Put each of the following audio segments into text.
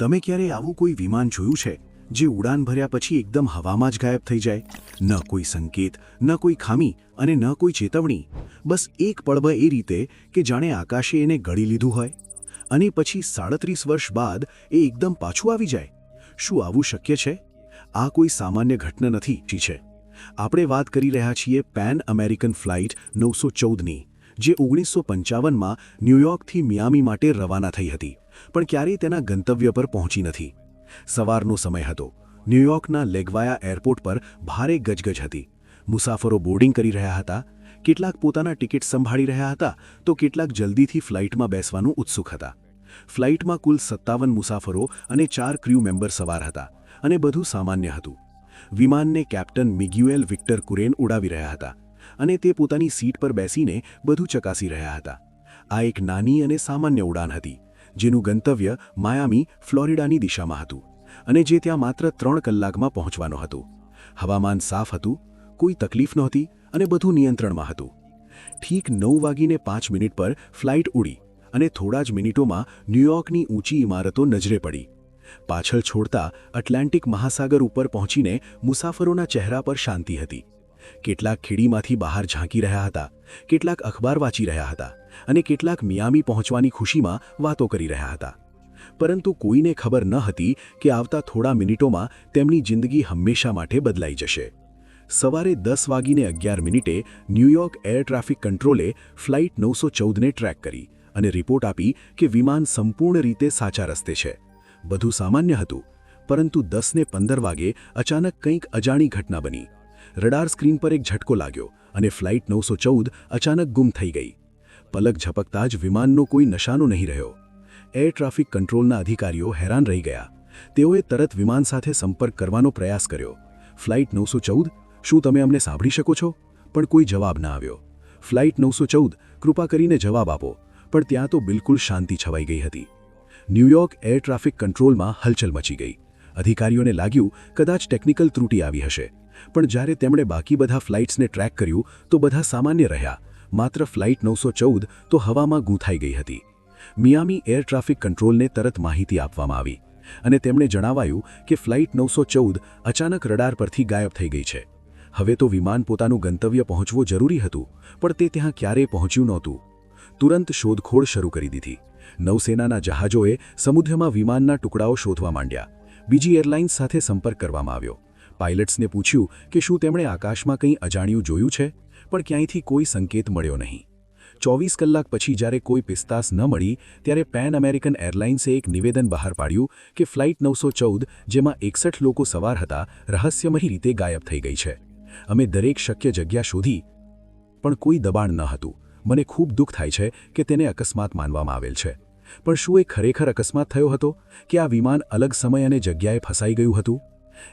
તમે ક્યારે આવું કોઈ વિમાન જોયું છે જે ઉડાન ભર્યા પછી એકદમ હવામાં જ ગાયબ થઈ જાય? ન કોઈ સંકેત, ન કોઈ ખામી અને ન કોઈ ચેતવણી. બસ એક પળભર એ રીતે કે જાણે આકાશે એને ગળી લીધું હોય. અને પછી 37 વર્ષ બાદ એ એકદમ પાછું આવી જાય. શું આવું શક્ય છે? આ કોઈ સામાન્ય ઘટના નથી છે. આપણે વાત કરી રહ્યા છીએ પેન અમેરિકન ફ્લાઇટ 914ની, જે 1955માં ન્યૂયોર્કથી મિયામી માટે રવાના થઈ હતી, પણ ક્યારેય તેના ગંતવ્ય પર પહોંચી નથી. સવારનો સમય હતો. ન્યૂયોર્કના લેગવાયા એરપોર્ટ પર ભારે ગજગજ હતી. મુસાફરો બોર્ડિંગ કરી રહ્યા હતા. કેટલાક પોતાના ટિકિટ સંભાળી રહ્યા હતા, તો કેટલાક જલ્દીથી ફ્લાઇટમાં બેસવાનું ઉત્સુક હતા. ફ્લાઇટમાં કુલ 57 મુસાફરો અને 4 ક્રૂ મેમ્બર સવાર હતા, અને બધું સામાન્ય હતું. વિમાનને કેપ્ટન મિગ્યુએલ વિક્ટર કુરેન ઉડાવી રહ્યા હતા, અને તે પોતાની સીટ પર બેસીને બધું ચકાસી રહ્યા હતા. આ એક નાની અને સામાન્ય ઉડાન હતી, જેનું ગંતવ્ય માયામી, ફ્લોરિડાની દિશામાં હતું, અને જે ત્યાં માત્ર 3 કલાકમાં પહોંચવાનું હતું. હવામાન સાફ હતું, કોઈ તકલીફ નહોતી, અને બધું નિયંત્રણમાં હતું. ઠીક 9:05 પર ફ્લાઇટ ઉડી, અને થોડા જ મિનિટોમાં ન્યૂયોર્કની ઊંચી ઇમારતો નજરે પડી. પાછળ છોડતા એટલાન્ટિક મહાસાગર ઉપર પહોંચીને મુસાફરોના ચહેરા પર શાંતિ હતી. કેટલાક ખીડીમાંથી બહાર ઝાંકી રહ્યા હતા, કેટલાક અખબાર વાંચી રહ્યા હતા, અને કેટલાક મિયામી પહોંચવાની ખુશીમાં વાતો કરી રહ્યા હતા. પરંતુ કોઈને ખબર ન હતી કે આવતા થોડા મિનિટોમાં તેમની જિંદગી હંમેશા માટે બદલાઈ જશે. સવારે 10:11 ન્યૂયોર્ક એર ટ્રાફિક કંટ્રોલે ફ્લાઇટ 914ને ટ્રેક કરી અને રિપોર્ટ આપી કે વિમાન સંપૂર્ણ રીતે સાચા રસ્તે છે. બધું સામાન્ય હતું, પરંતુ 10:15 વાગે અચાનક કંઈક અજાણી ઘટના બની. રડાર સ્ક્રીન પર એક ઝટકો લાગ્યો, અને ફ્લાઇટ 914 અચાનક ગુમ થઈ ગઈ. પલક ઝપકતા જ વિમાનનો કોઈ નિશાનો નહીં રહ્યો. એર ટ્રાફિક કંટ્રોલના અધિકારીઓ હેરાન રહી ગયા. તેઓએ તરત વિમાન સાથે સંપર્ક કરવાનો પ્રયાસ કર્યો. ફ્લાઇટ 914, શું તમે અમને સાંભળી શકો છો? પણ કોઈ જવાબ ન આવ્યો. ફ્લાઇટ 914, કૃપા કરીને જવાબ આપો. પણ ત્યાં તો બિલકુલ શાંતિ છવાઈ ગઈ હતી. ન્યૂયોર્ક એર ટ્રાફિક કંટ્રોલમાં હલચલ મચી ગઈ. અધિકારીઓને લાગ્યું કદાચ ટેકનિકલ ત્રુટિ આવી હશે, પણ જ્યારે તેમણે બાકી બધા ફ્લાઇટ્સને ટ્રેક કર્યું તો બધા સામાન્ય રહ્યા. માત્ર ફ્લાઇટ 914 તો હવામાં ગૂંથાઈ ગઈ હતી. મિયામી એર ટ્રાફિક કંટ્રોલને તરત માહિતી આપવામાં આવી, અને તેમણે જણાવાયું કે ફ્લાઇટ 914 અચાનક રડાર પરથી ગાયબ થઈ ગઈ છે. હવે તો વિમાન પોતાનું ગંતવ્ય પહોંચવું જરૂરી હતું, પણ તે ત્યાં ક્યારેય પહોંચ્યું નહોતું. તુરંત શોધખોળ શરૂ કરી દીધી. નૌસેનાના જહાજોએ સમુદ્રમાં વિમાનના ટુકડાઓ શોધવા માંડ્યા. બીજી એરલાઇન્સ સાથે સંપર્ક કરવામાં આવ્યો. પાયલટ્સને પૂછ્યું કે શું તેમણે આકાશમાં કંઈ અજાણ્યું જોયું છે, પણ ક્યાંયથી કોઈ સંકેત મળ્યો નહીં. 24 કલાક પછી જ્યારે કોઈ પિસ્તાસ ન મળી, ત્યારે પેન અમેરિકન એરલાઇન્સે એક નિવેદન બહાર પાડ્યું કે ફ્લાઇટ 914, જેમાં 61 લોકો સવાર હતા, રહસ્યમય રીતે ગાયબ થઈ ગઈ છે. અમે દરેક શક્ય જગ્યા શોધી, પણ કોઈ દબાણ ન હતું. મને ખૂબ દુઃખ થાય છે કે તેને અકસ્માત માનવામાં આવેલ છે, પણ શું એ ખરેખર અકસ્માત થયો હતો કે આ વિમાન અલગ સમય અને જગ્યાએ ફસાઈ ગયું હતું?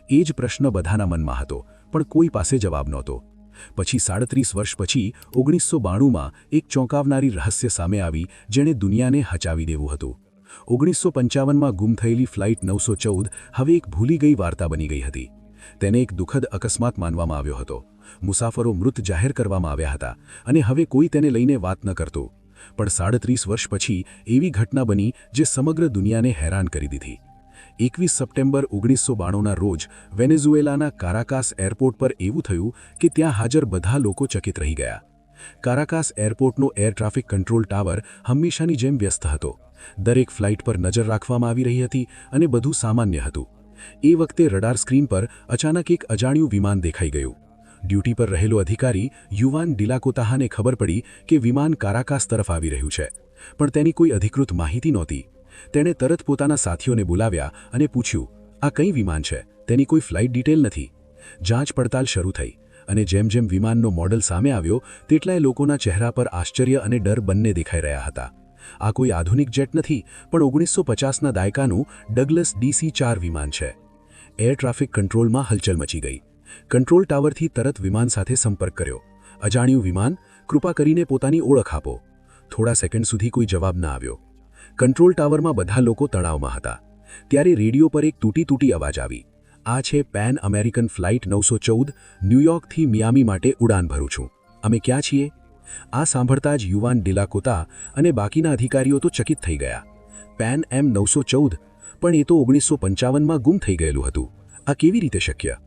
એ જ પ્રશ્ન બધાના મનમાં હતો, પણ કોઈ પાસે જવાબ નહોતો. પછી 37 વર્ષ પછી 1992માં એક ચોંકાવનારી રહસ્ય સામે આવી, જેણે દુનિયાને હચાવી દેવું હતું. 1955માં ગુમ થયેલી ફ્લાઇટ 914 હવે એક ભૂલી ગઈ વાર્તા બની ગઈ હતી. તેને એક દુઃખદ અકસ્માત માનવામાં આવ્યો હતો. મુસાફરો મૃત જાહેર કરવામાં આવ્યા હતા, અને હવે કોઈ તેને લઈને વાત ન કરતું. પણ 37 વર્ષ પછી એવી ઘટના બની જે સમગ્ર દુનિયાને હેરાન કરી દીધી. 21 સપ્ટેમ્બર 1992ના રોજ વેનેઝુએલાના કારાકાસ એરપોર્ટ પર એવું થયું કે ત્યાં હાજર બધા લોકો ચકિત રહી ગયા. કારાકાસ એરપોર્ટનો એર ટ્રાફિક કંટ્રોલ ટાવર હંમેશાની જેમ વ્યસ્ત હતો. દરેક ફ્લાઇટ પર નજર રાખવામાં આવી રહી હતી, અને બધું સામાન્ય હતું. એ વખતે રડાર સ્ક્રીન પર અચાનક એક અજાણ્યું વિમાન દેખાઈ ગયું. ડ્યુટી પર રહેલો અધિકારી યુવાન ડિલાકોતાહાને ખબર પડી કે વિમાન કારાકાસ તરફ આવી રહ્યું છે, પણ તેની કોઈ અધિકૃત માહિતી નહોતી. તેણે તરત પોતાના સાથીઓને બોલાવ્યા અને પૂછ્યું, આ કઈ વિમાન છે? તેની કોઈ ફ્લાઇટ ડિટેલ નથી. જાંચ પડતાલ શરૂ થઈ, અને જેમ જેમ વિમાનનો મોડલ સામે આવ્યો, તેટલાય લોકોના ચહેરા પર આશ્ચર્ય અને ડર બંને દેખાઈ રહ્યા હતા. આ કોઈ આધુનિક જેટ નથી, પણ 1950ના દાયકાનું ડગલસ DC-4 વિમાન છે. એર ટ્રાફિક કંટ્રોલમાં હલચલ મચી ગઈ. કંટ્રોલ ટાવરથી તરત વિમાન સાથે સંપર્ક કર્યો. અજાણ્યું વિમાન, કૃપા કરીને પોતાની ઓળખ આપો. થોડા સેકન્ડ સુધી કોઈ જવાબ ન આવ્યો. કંટ્રોલ ટાવરમાં બધા લોકો તણાવમાં હતા. ત્યારે રેડિયો પર એક તૂટી અવાજ આવી. આ છે પેન અમેરિકન ફ્લાઇટ 914, ન્યૂયોર્કથી મિયામી માટે ઉડાન ભરું છું. અમે ક્યાં છીએ? આ સાંભળતા જ યુવાન ડિલાકોતા અને બાકીના અધિકારીઓ તો ચકિત થઈ ગયા. પેન M914, પણ એ તો 1955માં ગુમ થઈ ગયેલું હતું. આ કેવી રીતે શક્ય?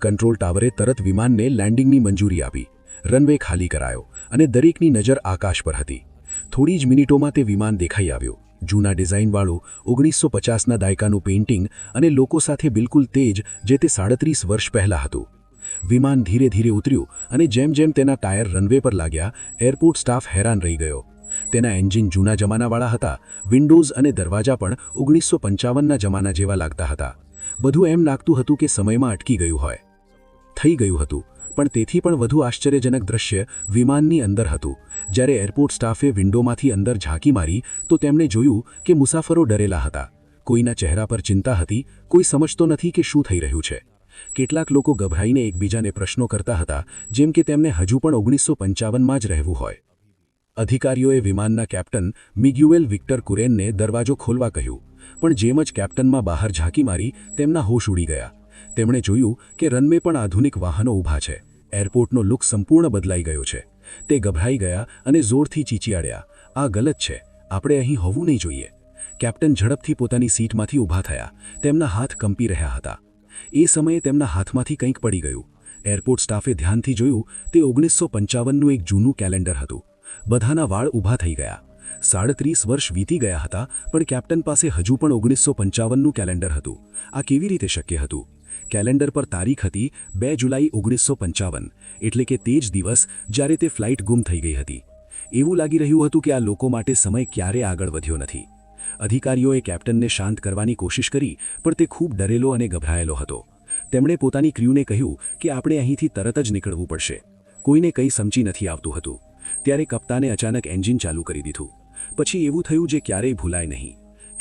કંટ્રોલ ટાવરે તરત વિમાનને લેન્ડિંગની મંજૂરી આપી, રનવે ખાલી કરાયો અને દરેકની નજર આકાશ પર હતી. થોડી જ મિનિટોમાં તે વિમાન દેખાઈ આવ્યું. જૂના ડિઝાઇનવાળું 1950ના દાયકાનું પેઇન્ટિંગ અને લોકો સાથે બિલકુલ તે જ જે તે 37 વર્ષ પહેલાં હતું. વિમાન ધીરે ધીરે ઉતર્યું અને જેમ જેમ તેના ટાયર રનવે પર લાગ્યા, એરપોર્ટ સ્ટાફ હેરાન રહી ગયો. તેના એન્જિન જૂના જમાનાવાળા હતા, વિન્ડોઝ અને દરવાજા પણ 1955ના જમાના જેવા લાગતા હતા. બધું એમ લાગતું હતું કે સમયમાં અટકી ગયું હોય. થઈ ગયું હતું, પણ તેથી પણ વધુ આશ્ચર્યજનક દ્રશ્ય વિમાનની અંદર હતું. જ્યારે એરપોર્ટ સ્ટાફે વિન્ડોમાંથી અંદર ઝાંકી મારી તો તેમણે જોયું કે મુસાફરો ડરેલા હતા. કોઈના ચહેરા પર ચિંતા હતી, કોઈ સમજતો નથી કે શું થઈ રહ્યું છે. કેટલાક લોકો ગભરાઈને એકબીજાને પ્રશ્નો કરતા હતા, જેમ કે તેમને હજુ પણ 1955માં જ રહેવું હોય. અધિકારીઓએ વિમાનના કેપ્ટન મિગ્યુએલ વિક્ટર કુરેનને દરવાજો ખોલવા કહ્યું, પણ જેમ જ કેપ્ટનમાં બહાર ઝાંકી મારી તેમના હોશ ઉડી ગયા. તેમણે જોયું કે રનવે પણ આધુનિક વાહનો ઊભા છે. એરપોર્ટનો લુક સંપૂર્ણ બદલાઈ ગયો છે. તે ગભરાઈ ગયા અને જોરથી ચીચિયાડ્યા, આ ગલત છે, આપણે અહીં હોવું નહીં જોઈએ. કેપ્ટન ઝડપથી પોતાની સીટમાંથી ઊભા થયા. તેમના હાથ કંપી રહ્યા હતા. એ સમયે તેમના હાથમાંથી કંઈક પડી ગયું. એરપોર્ટ સ્ટાફે ધ્યાનથી જોયું, તે 1955નું એક જૂનું કેલેન્ડર હતું. બધાના વાળ ઊભા થઈ ગયા. 37 વર્ષ વીતી ગયા હતા, પણ કેપ્ટન પાસે હજુ પણ 1955નું કેલેન્ડર હતું. આ કેવી રીતે શક્ય હતું? કેલેન્ડર પર તારીખ હતી 2 જુલાઈ 1955, એટલે કે તે જ દિવસ જ્યારે તે ફ્લાઇટ ગુમ થઈ ગઈ હતી. એવું લાગી રહ્યું હતું કે આ લોકો માટે સમય ક્યારે આગળ વધ્યો નથી. અધિકારીઓએ કેપ્ટનને શાંત કરવાની કોશિશ કરી, પણ તે ખૂબ ડરેલો અને ગભરાયેલો હતો. તેમણે પોતાની ક્રૂને કહ્યું કે આપણે અહીંથી તરત જ નીકળવું પડશે. કોઈને કંઈ સમજી નથી આવતું હતું. ત્યારે કપ્તાને અચાનક એન્જિન ચાલુ કરી દીધું. પછી એવું થયું જે ક્યારેય ભૂલાય નહીં.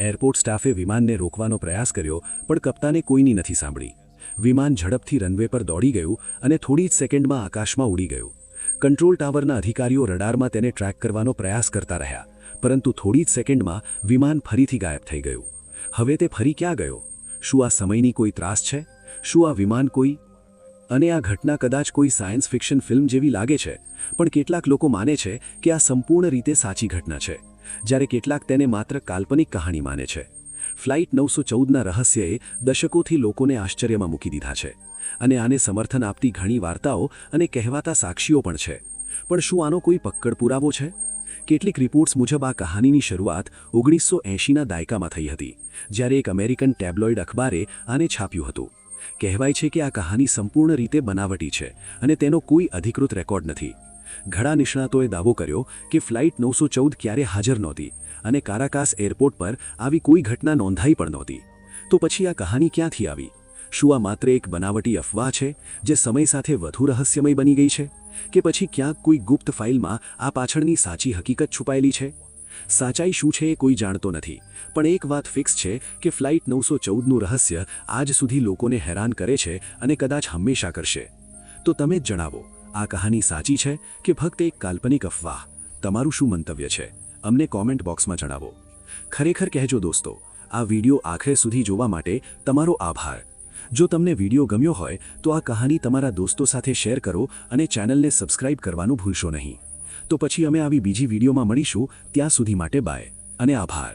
એરપોર્ટ સ્ટાફે વિમાનને રોકવાનો પ્રયાસ કર્યો, પણ કપ્તાને કોઈની નથી સાંભળી. વિમાન ઝડપથી રનવે પર દોડી ગયું અને થોડી જ સેકન્ડમાં આકાશમાં ઉડી ગયું. કંટ્રોલ ટાવરના અધિકારીઓ રડારમાં તેને ટ્રેક કરવાનો પ્રયાસ કરતા રહ્યા, પરંતુ થોડી જ સેકન્ડમાં વિમાન ફરીથી ગાયબ થઈ ગયું. હવે તે ફરી ક્યાં ગયો? શું આ સમયની કોઈ ત્રાસ છે? શું આ વિમાન કોઈ? અને આ ઘટના કદાચ કોઈ સાયન્સ ફિક્શન ફિલ્મ જેવી લાગે છે, પણ કેટલાક લોકો માને છે કે આ સંપૂર્ણ રીતે સાચી ઘટના છે, જ્યારે કેટલાક તેને માત્ર કાલ્પનિક કહાણી માને છે. ફ્લાઇટ 914ના રહસ્યએ દશકોથી લોકોને આશ્ચર્યમાં મૂકી દીધા છે, અને આને સમર્થન આપતી ઘણી વાર્તાઓ અને કહેવાતા સાક્ષીઓ પણ છે. પણ શું આનો કોઈ પક્કડ પુરાવો છે? કેટલીક રિપોર્ટ્સ મુજબ આ કહાનીની શરૂઆત 1980ના દાયકામાં થઈ હતી, જ્યારે એક અમેરિકન ટેબ્લોઇડ અખબારે આને છાપ્યું હતું. કહેવાય છે કે આ કહાની સંપૂર્ણ રીતે બનાવટી છે અને તેનો કોઈ અધિકૃત રેકોર્ડ નથી. ઘણા નિષ્ણાતોએ દાવો કર્યો કે ફ્લાઇટ 914 ક્યારે હાજર નહોતી અને કારાકાસ એરપોર્ટ પર આવી કોઈ ઘટના નોંધાઈ પણ નહોતી. તો પછી આ કહાની ક્યાંથી આવી? શું આ માત્ર એક બનાવટી અફવા છે જે સમય સાથે વધુ રહસ્યમય બની ગઈ છે, કે પછી ક્યાંક કોઈ ગુપ્ત ફાઇલમાં આ પાછળની સાચી હકીકત છુપાયેલી છે? સાચાઈ શું છે એ કોઈ જાણતો નથી, પણ એક વાત ફિક્સ છે કે ફ્લાઇટ 914નું રહસ્ય આજ સુધી લોકોને હેરાન કરે છે અને કદાચ હંમેશા કરશે. તો તમે જ જણાવો, આ કહાની સાચી છે કે ફક્ત એક કાલ્પનિક અફવા? તમારું શું મંતવ્ય છે? અમને કોમેન્ટ બોક્સમાં જણાવો. ખરેખર કહેજો દોસ્તો. આ વિડિયો આખરે સુધી જોવા માટે તમારો આભાર. જો તમને વિડિયો ગમ્યો હોય તો આ કહાની તમારા દોસ્તો સાથે શેર કરો અને ચેનલને સબસ્ક્રાઇબ કરવાનું ભૂલશો નહીં. તો પછી અમે આવી બીજી વિડીયોમાં મળીશું. ત્યાં સુધી માટે બાય અને આભાર.